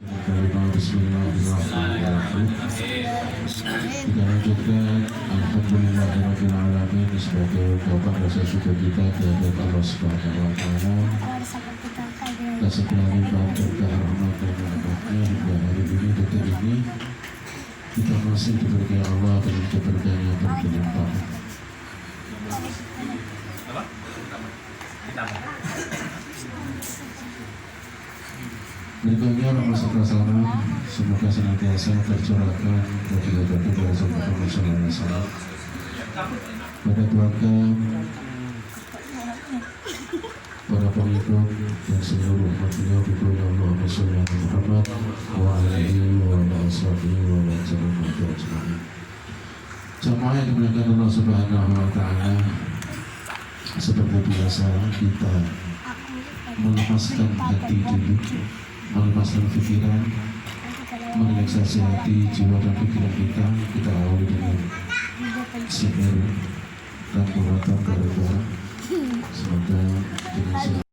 Bismillahirrahmanirrahim. Kita lanjutkan Alhamdulillahirrahmanirrahim sebagai ungkapan rasa syukur kita kepada Allah Subhanahu wa Ta'ala atas segala limpah berkah rahmat dan rahmatnya hingga hari ini detik ini kita masih diberkahi Allah dengan keberkahan yang berlimpah. Berikutnya Rasul Rasulullah semoga senantiasa tercurahkan kepada Rasul Muhammad SAW pada keluarga, para pengikut dan seluruh umat beliau di bulan Muhammad Muhammad wa alihi wa sahbihi wa sallam. Jamaah yang dimuliakan Allah Subhanahu wa Ta'ala, seperti biasa kita melepaskan hati dulu, melepaskan pikiran, merelaksasi hati, jiwa dan pikiran kita awali dengan zikir dan berdoa kepada semoga dengan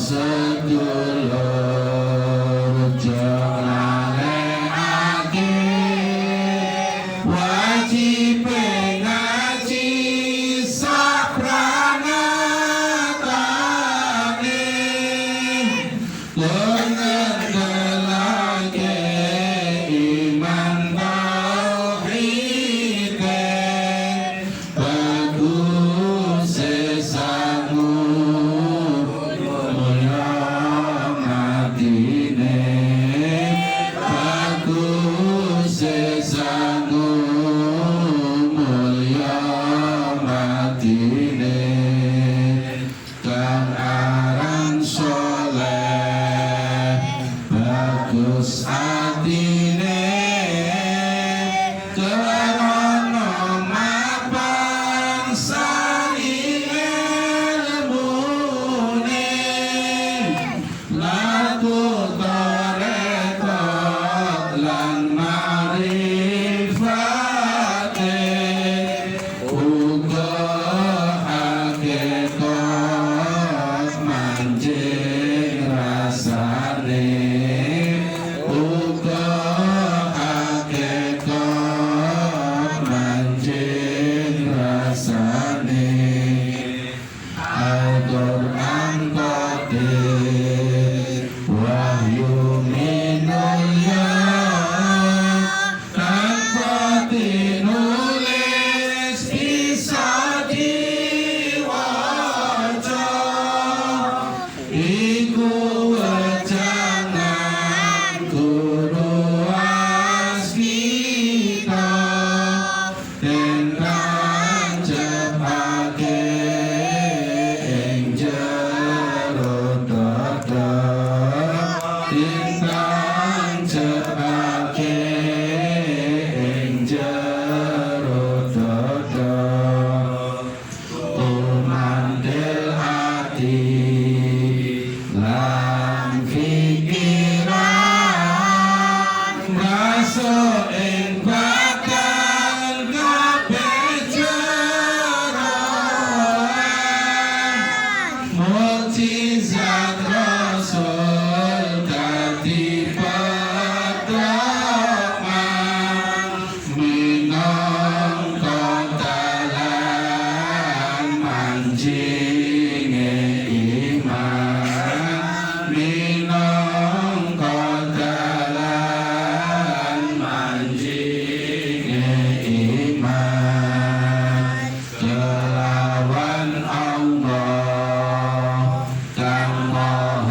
sedulur jalekake wajib ngaji sapranatane ngendelake iman tauhid bagus sesangu mulya matine bagus sesangu mulya matine kang aran soleh bagus atine karana mapan sari ilmune laku tarekat lan marifate uga hakikat manjing rasane uga hakikat manjing rasane Al-Quran Qadir wahyu minulya tanpa dinulis bisa diwaca iku wejangan guru waskita tentang cepake ing jero dada tentang cepake ing jero dada umandel hati lan pikiran masuk ing badan kabeh jeroan mukjizat Rasul dadi pedoman minangka dalan manjinge iman minangka dalan manjinge iman kelawan Allah kang maha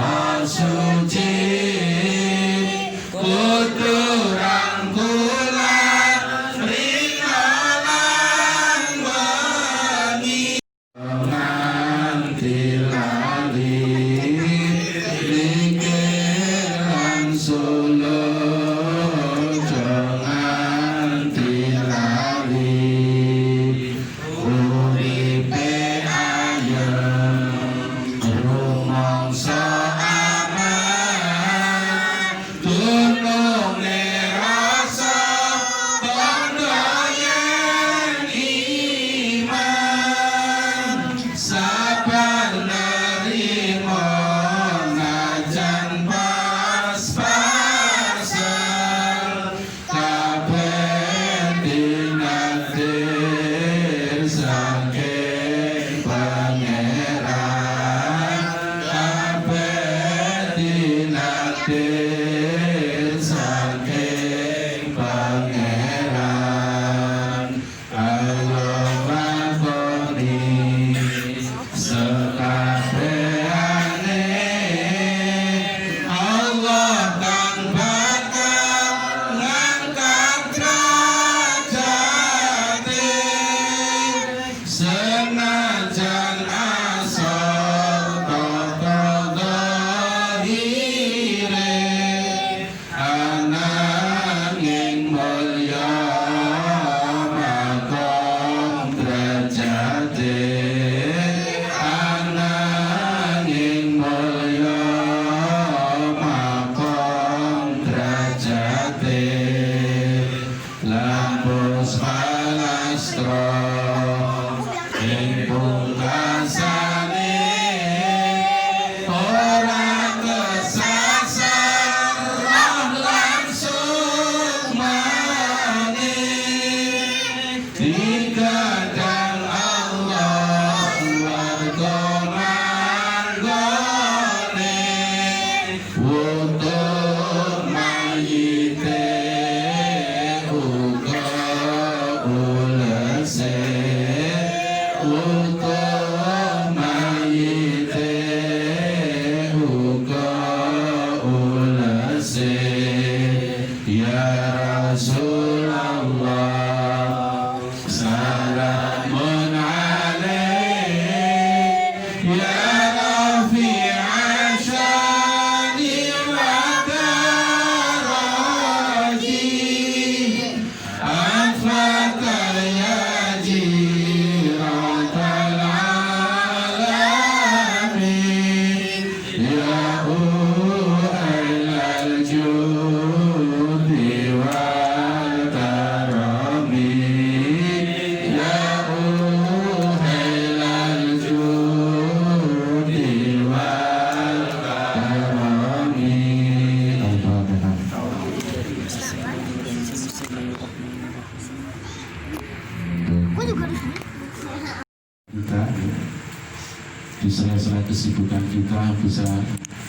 kesibukan kita bisa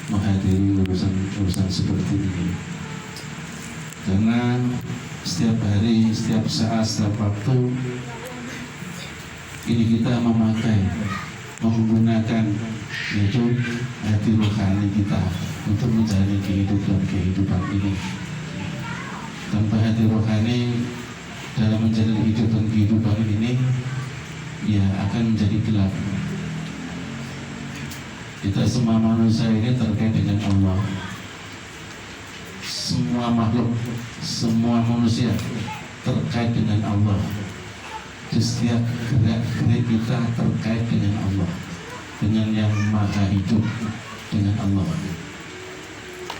menghadiri urusan seperti ini. Karena setiap hari, setiap saat, setiap waktu ini kita menggunakan yaitu hati rohani kita untuk menjalani kehidupan ini. Tanpa hati rohani dalam menjalani kehidupan ini, ya akan menjadi gelap. Kita semua manusia ini terkait dengan Allah. Semua makhluk, semua manusia terkait dengan Allah. Di setiap gerak-gerik kita terkait dengan Allah, dengan yang maha hidup, dengan Allah.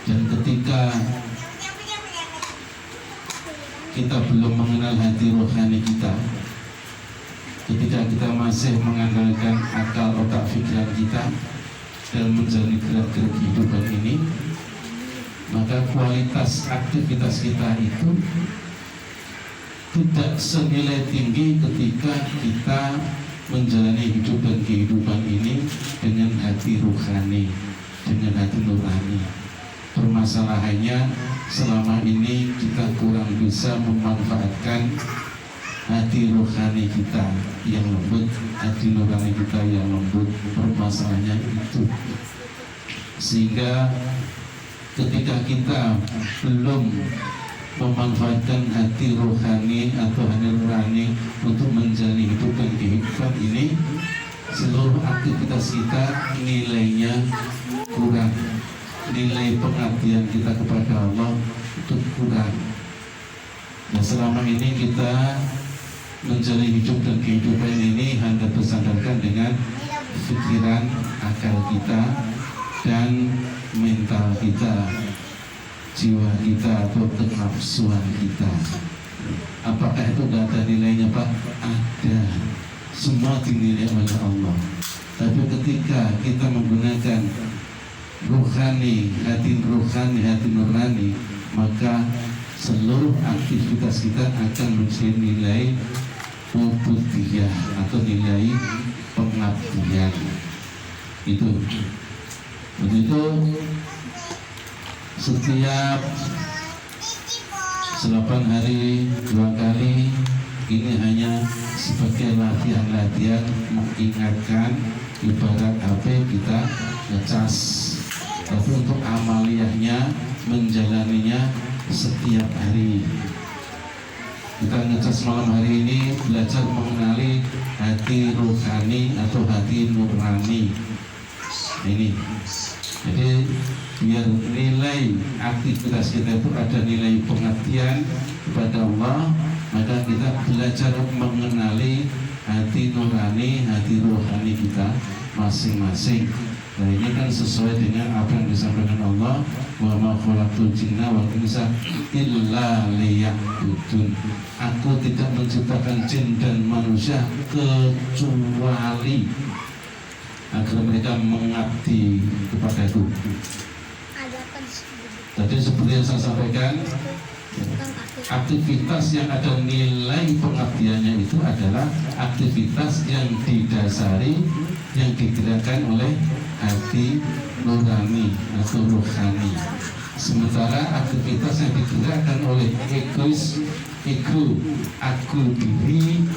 Dan ketika kita belum mengenal hati rohani kita, ketika kita masih mengandalkan akal otak pikiran kita dalam menjalani gerak-gerik kehidupan ini, maka kualitas aktivitas kita itu tidak senilai tinggi ketika kita menjalani hidup dan kehidupan ini dengan hati rohani, dengan hati nurani. Permasalahannya selama ini kita kurang bisa memanfaatkan hati rohani kita yang lembut, hati nurani kita yang lembut. Permasalahannya itu, sehingga ketika kita belum memanfaatkan hati rohani atau hati nurani untuk menjalani hidup dan kehidupan ini, seluruh aktivitas kita nilainya kurang, nilai pengabdian kita kepada Allah itu kurang. Dan selama ini kita menjalani hidup dan kehidupan ini hanya tersandarkan dengan pikiran, akal kita, dan mental kita, jiwa kita atau kenafsuan kita. Apakah itu tidak ada nilainya, Pak? Ada. Semua dinilai oleh Allah. Tapi ketika kita menggunakan rohani, hati nurani, maka seluruh aktivitas kita akan menjadi nilai ubudiyah atau nilai pengabdian. Itu. Begitu setiap 8 hari 2 kali ini hanya sebagai latihan mengingatkan, ibarat HP kita ngecas. Tapi untuk amaliyahnya, menjalaninya setiap hari. Kita ngecas malam hari ini belajar mengenali hati rohani atau hati nurani ini. Jadi biar nilai aktivitas kita itu ada nilai pengabdian kepada Allah, maka kita belajar mengenali hati nurani, hati rohani kita masing-masing. Nah ini kan sesuai dengan apa yang disampaikan Allah, wa ma khalaqtul jinna wal insa illa liya'budun. Aku tidak menciptakan jin dan manusia kecuali agar mereka mengabdi kepadaku. Tadi seperti yang saya sampaikan, aktivitas yang ada nilai pengabdiannya itu adalah aktivitas yang didasari, yang digerakkan oleh hati nurani atau rohani. Sementara aktivitas yang digerakkan oleh ego, aku diri,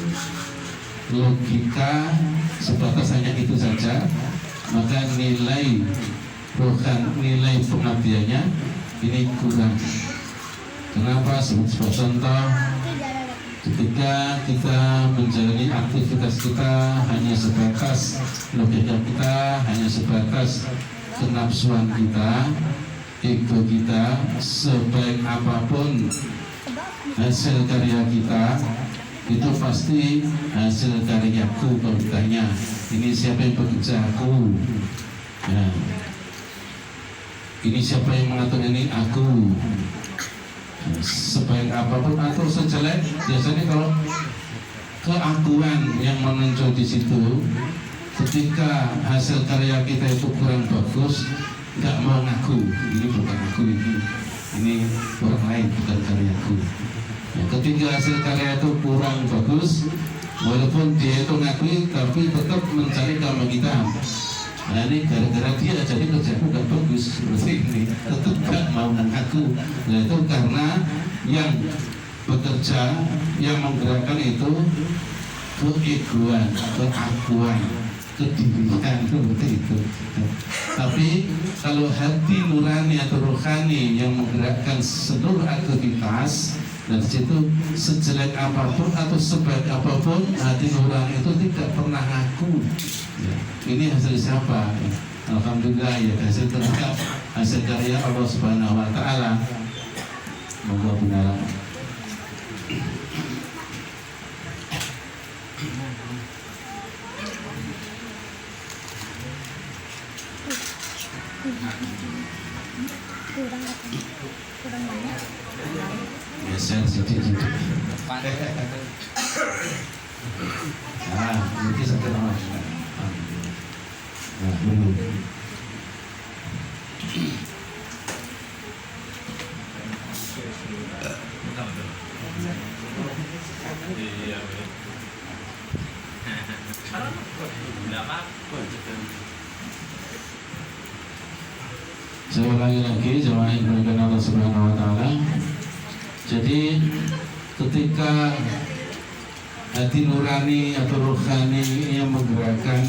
logika, sebatas hanya itu saja, maka nilai nilai pengabdiannya ini kurang. Kenapa? Sebagai contoh, ketika kita menjalani aktivitas kita hanya sebatas logika kita, hanya sebatas kenafsuan kita, ego kita, sebaik apapun hasil karya kita, itu pasti hasil karyaku. Kalau ditanya, ini siapa yang bekerja? Aku. Ya. Ini siapa yang mengatur ini? Aku. Sebaik apapun atau sejelek, biasanya kalau keakuan yang menonjol di situ, ketika hasil karya kita itu kurang bagus, nggak mau ngaku. Ini bukan aku, ini orang lain, bukan karyaku. Ya, ketika hasil karya itu kurang bagus, walaupun dia itu ngakui, tapi tetap mencari kambing hitam. Nah ini gara-gara dia jadi kerjaku gak bagus seperti ini, tetap gak mau mengaku. Nah itu karena yang bekerja, yang menggerakkan itu keegoan, keakuan, kedirian seperti itu. Tapi kalau hati nurani atau rohani yang menggerakkan seluruh aktivitas, dan situ sejelek apapun atau sebaik apapun hati nurani itu tidak pernah ngaku. Ya, ini hasil siapa? Alhamdulillah ya, hasil terangkat, hasil karya Allah Subhanahu Wa Taala. Moga benar. Kurang banyak. Geser sedikit. Nah, mungkin satu nama. Nah, dulu. Saya ulangi lagi, jemaah yang dimuliakan Allah Subhanahu Wa Taala. Jadi ketika hati nurani atau rohani yang menggerakkan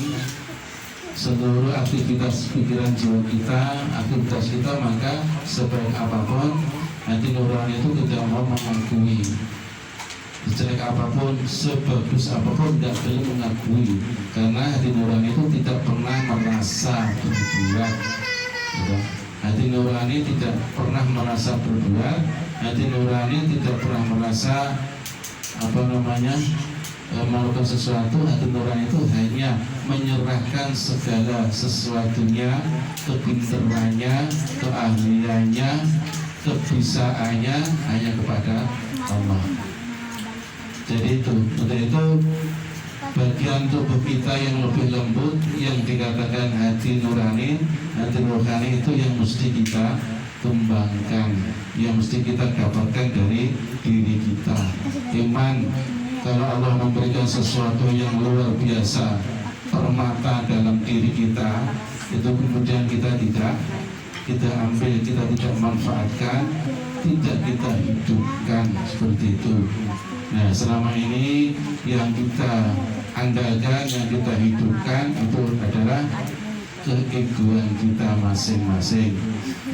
seluruh aktivitas pikiran jiwa kita, aktivitas kita, maka sebaik apapun hati nurani itu tidak mau mengakui. Sejelek apapun, sebagus apapun tidak perlu mengakui, karena hati nurani itu tidak pernah merasa berbuat. Hati nurani tidak pernah merasa berbuat. Hati nurani tidak pernah merasa melakukan sesuatu. Hati nurani itu hanya menyerahkan segala sesuatunya, kepintarannya, keahliannya, kebisaannya hanya kepada Allah. Jadi untuk itu bagian tubuh kita yang lebih lembut yang dikatakan hati nurani, hati rohani itu yang mesti kita kembangkan, yang mesti kita dapatkan dari diri kita. Iman, kalau Allah memberikan sesuatu yang luar biasa, permata dalam diri kita, itu kemudian kita tidak ambil, kita tidak manfaatkan, tidak kita hidupkan seperti itu. Nah, selama ini yang kita andalkan, yang kita hidupkan itu adalah keegoan kita masing-masing.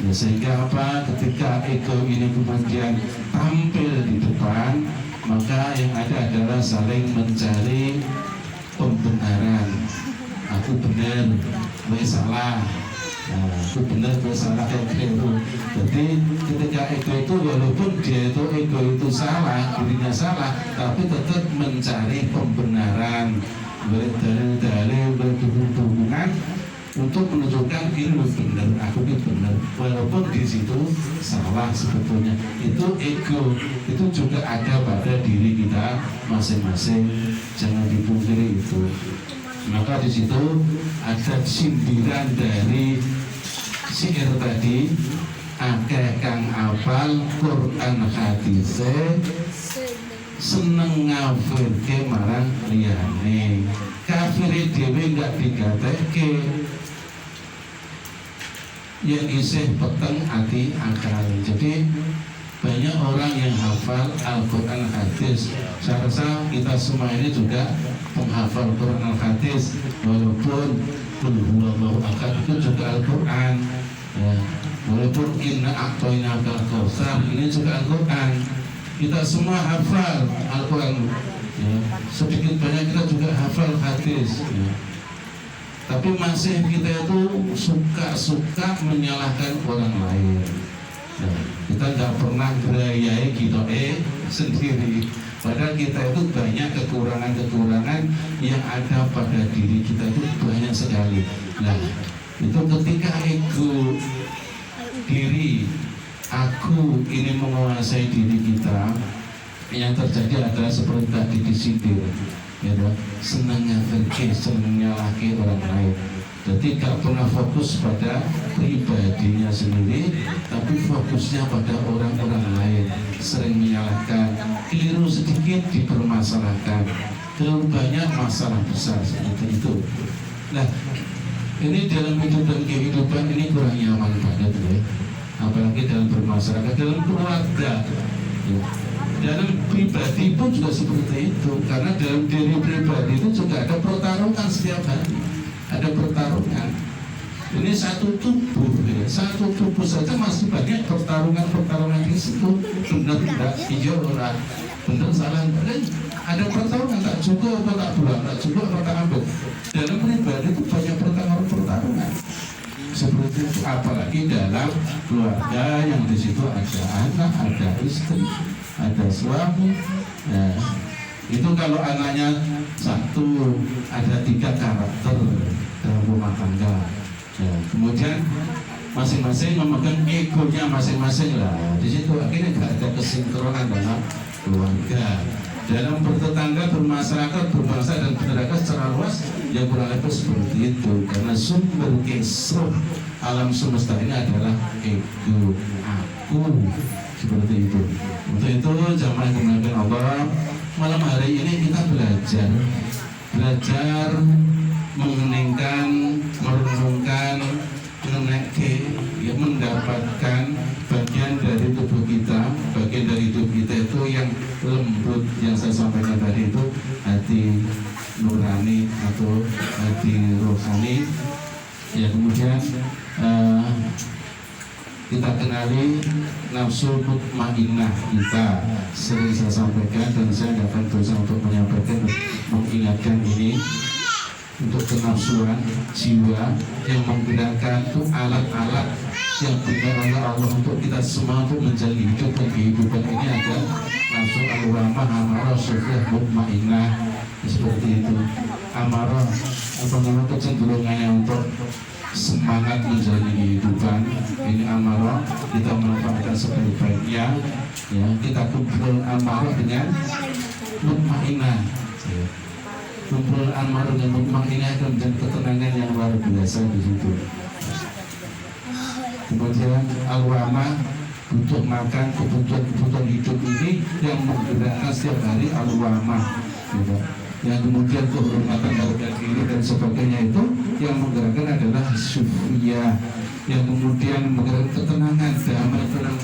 Nah, sehingga apa? Ketika ego ini kemudian tampil di depan, maka yang ada adalah saling mencari pembenaran. Aku benar, gue salah. Nah, aku benar, gue salah, kayak gitu. Jadi ketika ego itu, walaupun dia itu ego itu salah, dirinya salah, tapi tetap mencari pembenaran, berdalil-dalil, berhubungan untuk menunjukkan ini benar, aku ini benar, walaupun di situ salah sebetulnya. Itu ego, itu juga ada pada diri kita masing-masing, jangan dipungkiri itu. Maka di situ ada sindiran dari syair tadi, akeh kang apal Quran hadis seneng ngafirke marang liyane, kafir dhewe enggak digatekke, yang isih peteng hati akal. Jadi banyak orang yang hafal Al-Quran hadis. Saya rasa kita semua ini juga penghafal Quran hadis, walaupun Qul huwallahu ahad itu juga Al-Quran ya. Walaupun inna a'tainakal kautsar ini juga Al-Quran. Kita semua hafal Al-Quran ya. Sedikit banyak kita juga hafal hadis ya. Tapi masih kita itu suka menyalahkan orang lain. Nah, kita nggak pernah berayai kita sendiri. Padahal kita itu banyak kekurangan-kekurangan yang ada pada diri kita itu banyak sekali. Nah, itu ketika ego diri, aku ini menguasai diri kita, yang terjadi adalah seperti tadi disindir, ya, senangnya fikir, senangnya laki orang lain. Jadi tidak pernah fokus pada pribadinya sendiri, tapi fokusnya pada orang-orang lain. Sering menyalahkan, keliru sedikit dipermasalahkan, terlalu banyak masalah besar seperti itu. Nah, Ini dalam hidup dan kehidupan ini kurang nyaman banget ya. Apalagi dalam bermasyarakat, dalam keluarga ya. Dalam pribadi pun juga seperti itu. Karena dalam diri pribadi itu juga ada pertarungan setiap hari. Ada pertarungan. Ini satu tubuh ya. Satu tubuh saja masih banyak pertarungan di situ. Benar tidak? Iya orang. Benar salah. Ada pertarungan, tak cukup apa tak buang, tak cukup apa tak ambil. Dalam pribadi itu banyak pertarungan. Seperti itu, apalagi dalam keluarga yang di situ ada anak, ada istri, ada suami. Nah, itu kalau anaknya satu, ada 3 karakter dalam rumah tangga. Nah, kemudian masing-masing memegang egonya masing-masing lah. Di situ akhirnya nggak ada kesinkronan dalam keluarga. Dalam bertetangga, bermasyarakat, berbangsa dan bernegara secara luas, yang kurang lebih seperti itu. Karena sumber kisruh alam semesta ini adalah ego, aku, seperti itu. Untuk itu jamaah yang dimuliakan Allah, malam hari ini kita belajar mengeningkan, merenungkan, mendapatkan bagian dari tubuh kita, bagian dari hidup kita itu yang lembut, yang saya sampaikan tadi itu hati nurani atau hati rohani. Ya, kemudian kita kenali nafsu mutmainnah kita. Sering saya sampaikan dan saya tidak akan berusaha untuk menyampaikan, mengingatkan ini. Untuk kenafsuan jiwa yang menggunakan itu alat-alat yang diberikan oleh Allah untuk kita semua untuk menjalani hidup dan kehidupan ini ada nafsu al-lawwamah, amarah, syahwah, mutmainnah, seperti itu. Amarah apa namanya, kecenderungannya untuk semangat menjalani kehidupan ini amarah, kita manfaatkan sebaik-baiknya ya. Kita kumpul amarah dengan mutmainnah ya. Kumpul amarah dan mutmainnah akan menjadi ketenangan yang luar biasa di situ. Kemudian al-lawwamah, butuh makan, kebutuhan hidup ini yang menggerakkan setiap hari al-lawwamah gitu. Yang kemudian kehormatan harga diri dan sebagainya itu yang menggerakkan adalah syufriyah, yang kemudian menggerakkan ketenangan, damai, tenang,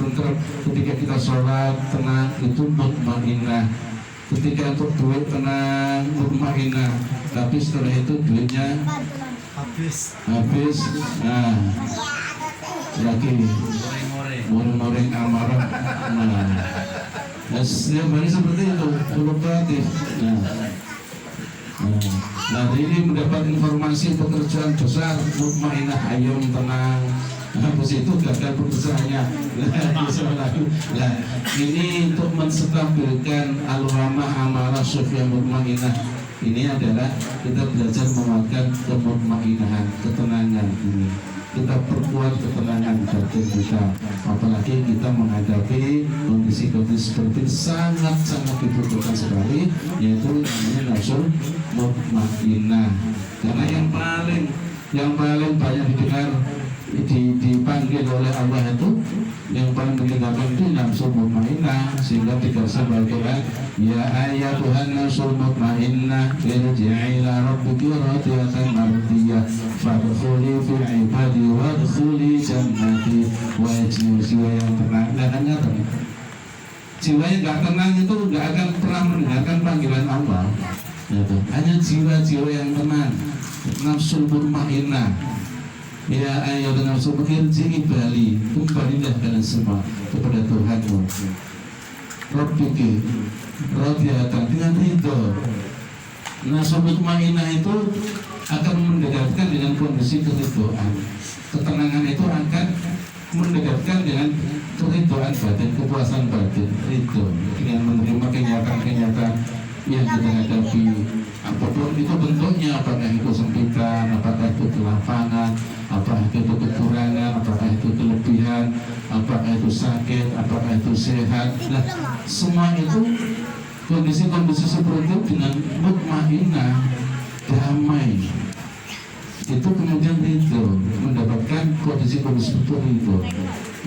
ketika kita sholat tenang, itu mutmainnah. Ketika untuk duit tenang, mutmainnah. Tapi setelah itu duitnya habis. Nah, lagi moreng amarah. Nah, setiap hari seperti itu, fluktuatif. Nah, ini mendapat informasi pekerjaan besar, mutmainnah, ayam, tenang. Habis itu gagal pekerjaannya. Nah, ini untuk menstabilkan al-lawwamah, amarah, syahwah, mutmainnah. Ini adalah kita belajar menguatkan kemutmainnahan, ketenangan ini. Kita perkuat ketenangan batin kita. Apalagi kita menghadapi kondisi-kondisi seperti sangat-sangat dibutuhkan sekali, yaitu namanya nafsu mutmainnah. Karena yang paling banyak didengar dipanggil oleh Allah itu, yang paling mendengarkan itu nafsu mutmainnah, sehingga dikasih bagian ya ayyatuhan nafsul mutmainnah irji'i ila rabbiki radiyatan mardiyah fadkhuli fi ibadi wadkhuli jannati. Wa jiwa yang tenang dan hanya tenang. Jiwa yang gak tenang itu gak akan pernah mendengarkan panggilan Allah gitu. Hanya jiwa-jiwa yang tenang, nafsul mutmainnah. Ya ayyuhan nafsu irji'i bali, kembalilah kalian semua kepada Tuhanmu. Rabbiki radiyatan, dengan ridho. Nafsu mutmainnah itu akan mendekatkan dengan kondisi keridhaan. Ketenangan itu akan mendekatkan dengan keridhaan batin, kepuasan batin, ridho, dengan menerima kenyataan-kenyataan yang kita hadapi, apapun itu bentuknya, apakah itu sempitan, apakah itu kelapangan, apakah itu kekurangan, apakah itu kelebihan, apakah itu sakit, apakah itu sehat. Nah, semua itu kondisi-kondisi seperti itu dengan mutmainnah, damai, itu kemudian itu mendapatkan kondisi-kondisi seperti itu.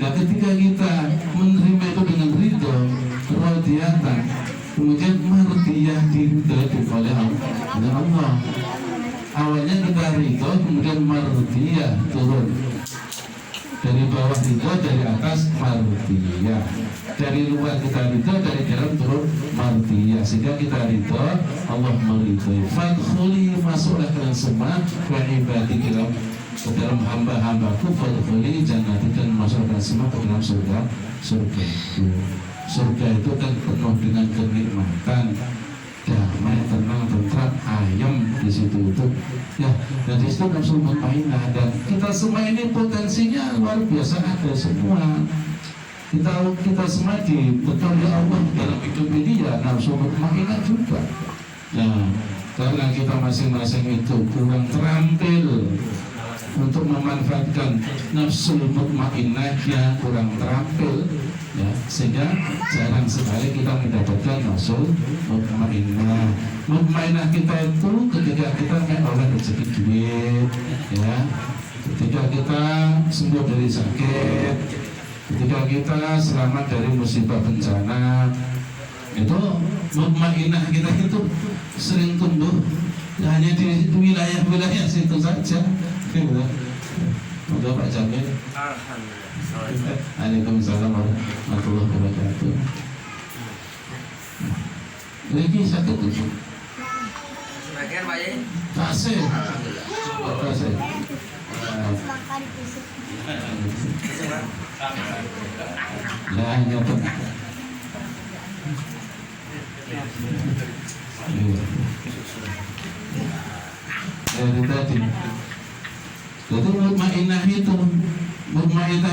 Nah, ketika kita menerima itu dengan ridho, radiyatan, kemudian mardiyah, diridhoi oleh Allah. awalnya kita ridho, kemudian mardiyah turun. Dari bawah ridho, dari atas mardiyah. Dari luar kita ridho, dari dalam turun mardiyah. Sehingga kita ridho, Allah meridhoi. Fadkhuli, masuklah kalian semua wa ibadi ke dalam hamba-hambaku, fadkhuli jannati, dan masuklah semua ke dalam surga itu. Surga itu kan penuh dengan kenikmatan, damai, tenang, tentram, ayam di situ itu. Ya, dan di situ nafsu mutmainnah, dan kita semua ini potensinya luar biasa ada semua. Kita semua dibekali oleh Allah dalam hidup ini ya nafsu mutmainnah juga. Nah, karena kita masing-masing itu kurang terampil untuk memanfaatkan nafsu mutmainnahnya, kurang terampil, ya, sehingga jarang sekali kita mendapatkan nafsu mutmainnah. Mutmainnah kita itu ketika kita oleh rezeki duit, ya, ketika kita sembuh dari sakit, ketika kita selamat dari musibah bencana, itu mutmainnah kita itu sering tumbuh hanya di wilayah-wilayah situ saja. Udah Pak Jamil. Alhamdulillah. Waalaikumsalam warahmatullahi wabarakatuh. Lagi sakit itu. Sebagian Pak Yai. Kasih. Kasih. Nah, nyata. Dari tadi. Jadi mutmainnah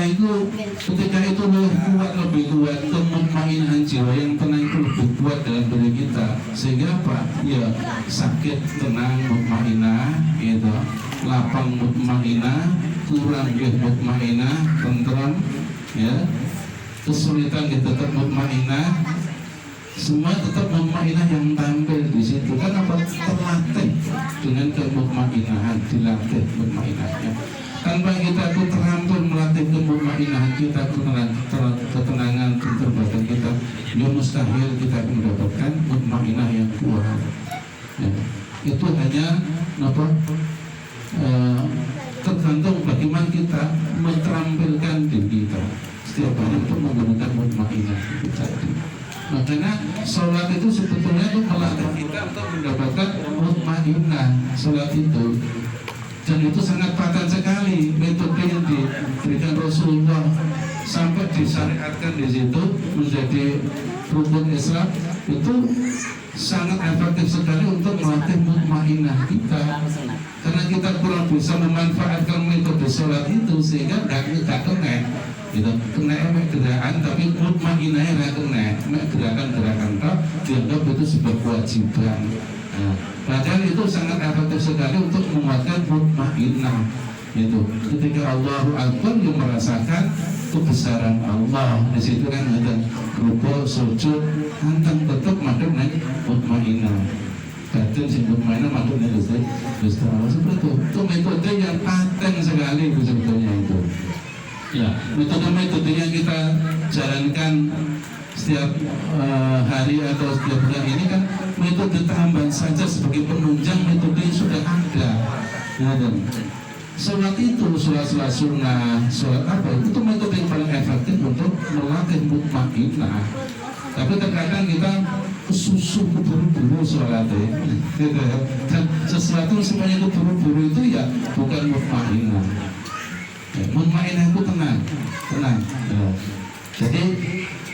itu ketika itu lebih kuat kemutmainnahan jiwa yang tenang itu lebih kuat dalam diri kita, sehingga apa? Ya sakit tenang mutmainnah, itu lapang mutmainnah, kurang mutmainnah, tentram, ya kesulitan kita tetap mutmainnah, semua tetap mutmainnah yang tampil di situ. Kan apa? Terlatih dengan kemutmainnahan, dilatih mutmainnahnya. Tanpa kita itu terampil melatih kemutmainnahan kita, ketenangan badan kita, ya mustahil kita akan mendapatkan mutmainnah yang kuat. Ya, itu hanya apa? Tergantung bagaimana kita menterampilkan diri kita setiap hari untuk menggunakan mutmainnah itu tadi. Makanya sholat itu sebetulnya itu melatih kita untuk mendapatkan mutmainnah. Sholat itu, dan itu sangat paten sekali metode yang diberikan Rasulullah sampai disyariatkan di situ menjadi rukun Islam, itu sangat efektif sekali untuk melatih mutmainnah kita. Karena kita kurang bisa memanfaatkan metode sholat itu, sehingga nggak kena gitu, kena gerakan tapi mutmainnahnya nggak kena, gerakan-gerakan dianggap itu sebuah kewajiban. Nah, padahal itu sangat efektif sekali untuk menguatkan mutmainnah. Itu ketika Allahu Akbar yang merasakan kebesaran Allah di situ kan ada rukuk, sujud, anteng tetap madem naik mutmainnah. Batin sing mutmainnah madem naik Gusti Allah. Seperti itu metode yang paten sekali itu sebetulnya itu. Ya, metode-metode yang kita jalankan setiap hari atau setiap bulan ini kan metode tambahan saja sebagai penunjang metode yang sudah ada. Ya, dan sholat itu, sholat sunnah, sholat apa itu metode yang paling efektif untuk melatih mutmainnah. Tapi terkadang kita kesusu keburu-buru sholatnya, dan sesuatu semuanya keburu-buru itu ya bukan mutmainnah. Mutmainnah itu tenang. Ya. Jadi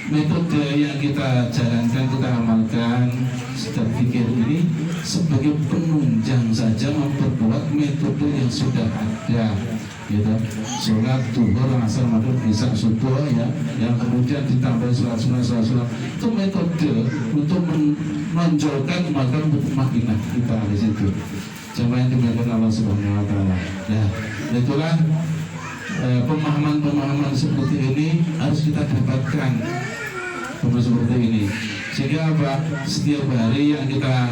metode yang kita jalankan, kita amalkan setiap pikir ini sebagai penunjang saja, memperkuat metode yang sudah ada. Gitu. Sholat duhur, asar, maghrib, isya, subuh, ya, yang kemudian ditambah sholat sunnah, itu metode untuk menonjolkan maka mutmainnah kita di situ. Jamaah yang dimuliakan Allah Subhanahu Wa Taala. Ya, itulah pemahaman-pemahaman seperti ini harus kita dapatkan seperti ini, sehingga apa? Setiap hari yang kita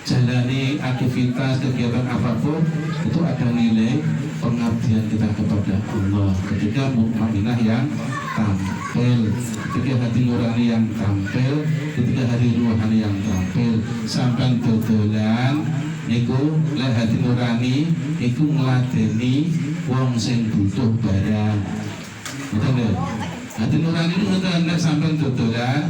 jalani aktivitas kegiatan apapun itu ada nilai pengabdian kita kepada Allah. Ketika mutmainnah yang tampil, ketika hati nurani yang tampil, ketika hati ruhani yang tampil, sampai dodolan niku lek hati nurani iku ngladeni wong sing butuh barang. Betul nggak? Hati nurani itu nek sampean dodolan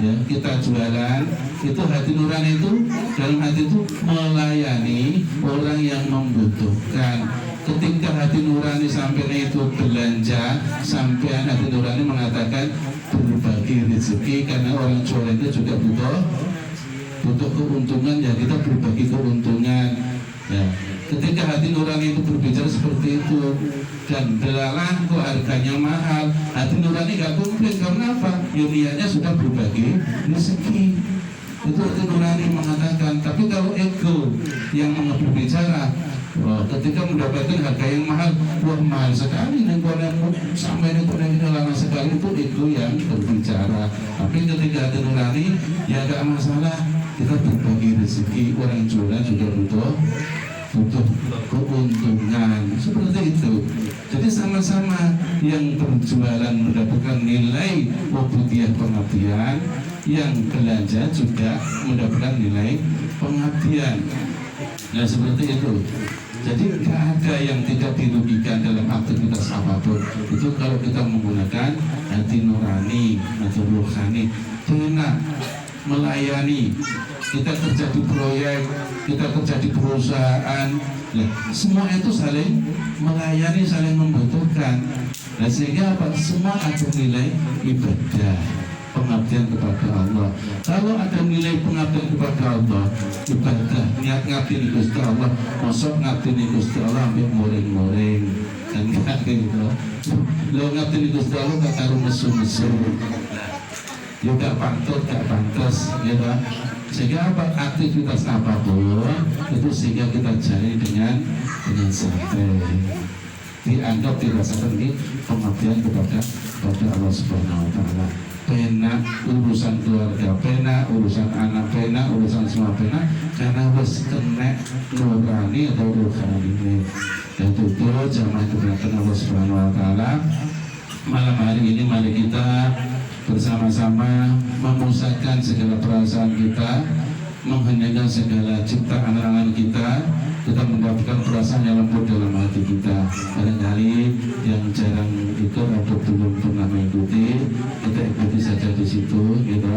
ya, kita jualan itu hati nurani itu dalam hati itu melayani orang yang membutuhkan. Ketika hati nurani sampai itu belanja, sampai hati nurani mengatakan berbagi rezeki, karena orang jualan itu juga butuh keuntungan, ya kita berbagi keuntungan ya. Ketika hati nurani itu berbicara seperti itu dan belalang kok harganya mahal, hati nurani gak komplain. Karena apa? Niatnya sudah berbagi rezeki. Itu hati nurani mengatakan. Tapi kalau ego yang berbicara, ketika mendapatkan harga yang mahal, wah mahal sekali nih konemu, sampai ini konemu lama sekali, itu ego yang berbicara. Tapi ketika hati nurani, ya gak masalah, kita berbagi rezeki. Orang jualan juga butuh keuntungan, seperti itu. Jadi sama-sama yang berjualan mendapatkan nilai ubudiyah pengabdian, yang belanja juga mendapatkan nilai pengabdian. Nah seperti itu. Jadi tidak ada yang tidak dirugikan dalam aktivitas apapun. Itu kalau kita menggunakan hati nurani atau rohani, enak melayani. Kita kerja di proyek, kita kerja di perusahaan, nah, semua itu saling melayani, saling membutuhkan. Nah, sehingga apa? Semua ada nilai ibadah, pengabdian kepada Allah. Kalau ada nilai pengabdian kepada Allah, ibadah, niat ngabdi di Gusti Allah, masuk ngabdi di Gusti Allah ambil moring-moring, kan kayak gitu. Lo ngabdi di Gusti Allah gak taruh mesu-mesu, ya gak pantas, gitu. Sehingga apa, aktivitas apapun itu sehingga kita jalani dengan santai, dianggap dirasakan ini pengabdian kepada Allah Subhanahu Wa Taala. Pena urusan keluarga, pena urusan anak, pena urusan semua pena, karena wes kena nurani atau rohani ini. Dan itu jamaah keberatan Allah Subhanahu Wa Taala. Malam hari ini mari kita bersama-sama memusatkan segala perasaan kita, mengheningkan segala ciptaan angan kita mendapatkan perasaan yang lembut dalam hati kita. Barangkali yang jarang ikut atau belum pernah mengikuti, kita ikuti saja di situ, gitu.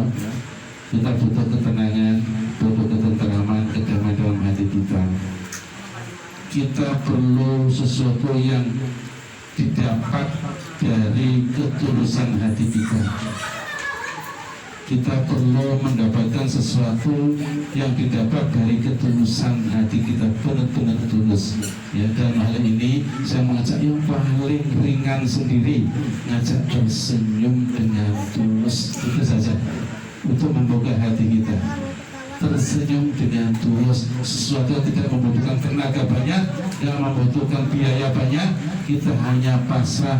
Kita butuh ketenangan, butuh ketenteraman, kedamaian dalam hati kita. Kita perlu sesuatu yang didapat dari ketulusan hati kita. Kita perlu mendapatkan sesuatu yang didapat dari ketulusan hati kita, benar-benar tulus. Ya, dalam hal ini saya mengajak yang paling ringan sendiri, ngajak tersenyum dengan tulus. Itu saja untuk membuka hati kita. Tersenyum dengan tulus, sesuatu yang tidak membutuhkan tenaga banyak, yang membutuhkan biaya banyak, kita hanya pasrah,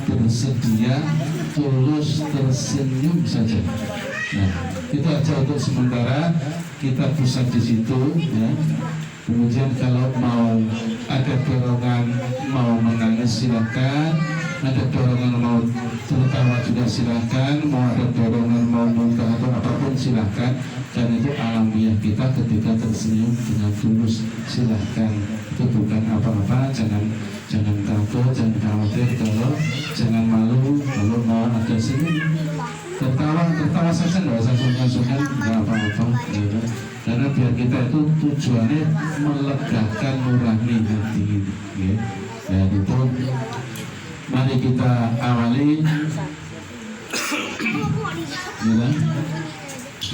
bersedia, tulus, tersenyum saja. Nah, itu aja untuk sementara, kita pusat di situ, ya. Kemudian kalau mau ada dorongan mau menangis silakan, ada dorongan mau tertawa juga silakan, mau ada dorongan mau muntah atau apapun silakan. Dan itu alamiah kita ketika tersenyum dengan tulus, silakan. Itu bukan apa-apa, jangan takut, jangan khawatir, kalau jangan malu kalau mau ada senyum. Tertawa saja, nggak usah sungkan-sungkan, nggak apa-apa, gitu. Karena biar kita itu tujuannya melegakan nurani hati, gitu. Ya gitu. Mari kita awali, gitu,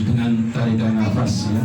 dengan tarikan nafas, ya.